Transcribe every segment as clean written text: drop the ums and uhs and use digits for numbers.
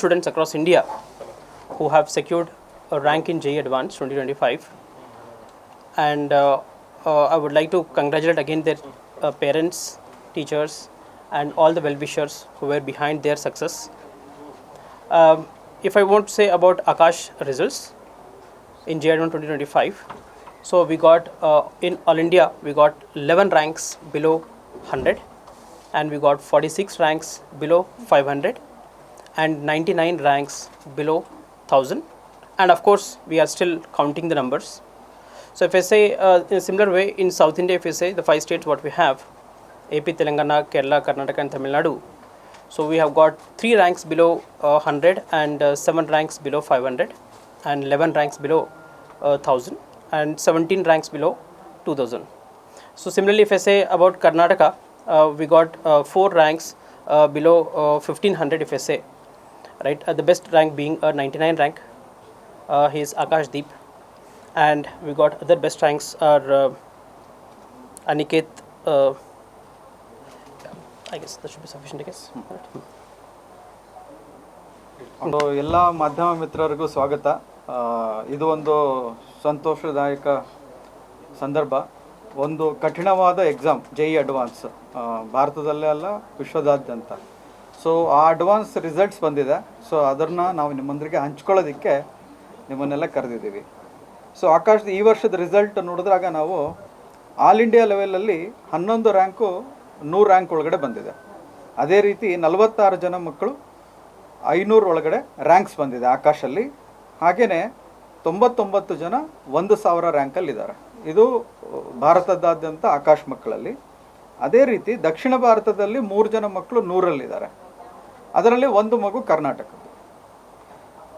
students across India who have secured a rank in JEE Advanced 2025. And I would like to congratulate again their parents, teachers, and all the well-wishers who were behind their success. If I want to say about Akash results in JEE Advanced 2025, so we got in All India we got 11 ranks below 100, and we got 46 ranks below 500, and 99 ranks below 1000. And of course, we are still counting the numbers. So if I say in a similar way, in South India, if I say the 5 states what we have, AP, Telangana, Kerala, Karnataka and Tamil Nadu. So we have got 3 ranks below 100, and 7 ranks below 500, and 11 ranks below 1000, and 17 ranks below 2000. So similarly, if I say about Karnataka, we got 4 ranks below 1500, if I say, right, the best rank being a 99 rank. He is Akash Deep, and we got other best ranks are Aniket. I guess that should be sufficient, I guess. ಎಲ್ಲ ಮಾಧ್ಯಮ ಮಿತ್ರರಿಗೂ ಸ್ವಾಗತ. ಇದು ಒಂದು ಸಂತೋಷದಾಯಕ ಸಂದರ್ಭ. ಒಂದು ಕಠಿಣವಾದ exam JEE advance, ಭಾರತದಲ್ಲೇ ಅಲ್ಲ ವಿಶ್ವದಾದ್ಯಂತ. ಸೊ ಆ ಅಡ್ವಾನ್ಸ್ ರಿಸಲ್ಟ್ಸ್ ಬಂದಿದೆ. ಸೊ ಅದನ್ನು ನಾವು ನಿಮ್ಮೊಂದಿಗೆ ಹಂಚ್ಕೊಳ್ಳೋದಕ್ಕೆ ನಿಮ್ಮನ್ನೆಲ್ಲ ಕರೆದಿದ್ದೀವಿ. ಸೊ ಆಕಾಶದ ಈ ವರ್ಷದ ರಿಸಲ್ಟ್ ನೋಡಿದ್ರಾಗ ನಾವು ಆಲ್ ಇಂಡಿಯಾ ಲೆವೆಲಲ್ಲಿ 11 ರ್ಯಾಂಕು 100 ರ್ಯಾಂಕ್ ಒಳಗಡೆ ಬಂದಿದೆ. ಅದೇ ರೀತಿ 46 ಜನ ಮಕ್ಕಳು 500 ಒಳಗಡೆ ರ್ಯಾಂಕ್ಸ್ ಬಂದಿದೆ ಆಕಾಶಲ್ಲಿ. ಹಾಗೆಯೇ 99 ಜನ 1000 ರ್ಯಾಂಕಲ್ಲಿದ್ದಾರೆ. ಇದು ಭಾರತದಾದ್ಯಂತ ಆಕಾಶ್ ಮಕ್ಕಳಲ್ಲಿ. ಅದೇ ರೀತಿ ದಕ್ಷಿಣ ಭಾರತದಲ್ಲಿ 3 ಜನ ಮಕ್ಕಳು 100ರಲ್ಲಿದ್ದಾರೆ. ಅದರಲ್ಲಿ 1 ಮಗು ಕರ್ನಾಟಕದ್ದು.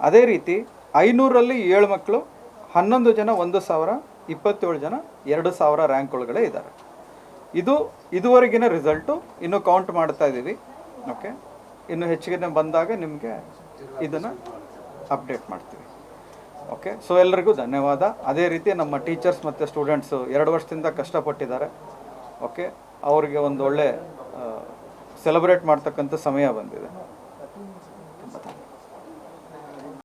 ಅದೇ ರೀತಿ 500ರಲ್ಲಿ 7 ಮಕ್ಕಳು, 11 ಜನ 1000, 27 ಜನ 2000 ರ್ಯಾಂಕ್ ಒಳಗಡೆ ಇದ್ದಾರೆ. ಇದು ಇದುವರೆಗಿನ ರಿಸಲ್ಟು. ಇನ್ನೂ ಕೌಂಟ್ ಮಾಡ್ತಾ ಇದ್ದೀವಿ. ಓಕೆ, ಇನ್ನು ಹೆಚ್ಚಿಗೆ ಬಂದಾಗ ನಿಮಗೆ ಇದನ್ನು ಅಪ್ಡೇಟ್ ಮಾಡ್ತೀವಿ. ಓಕೆ, ಸೊ ಎಲ್ಲರಿಗೂ ಧನ್ಯವಾದ. ಅದೇ ರೀತಿ ನಮ್ಮ ಟೀಚರ್ಸ್ ಮತ್ತು ಸ್ಟೂಡೆಂಟ್ಸು 2 ವರ್ಷದಿಂದ ಕಷ್ಟಪಟ್ಟಿದ್ದಾರೆ. ಓಕೆ, ಅವರಿಗೆ ಒಂದು ಒಳ್ಳೆ ಸೆಲೆಬ್ರೇಟ್ ಮಾಡ್ತಕ್ಕಂಥ ಸಮಯ ಬಂದಿದೆ.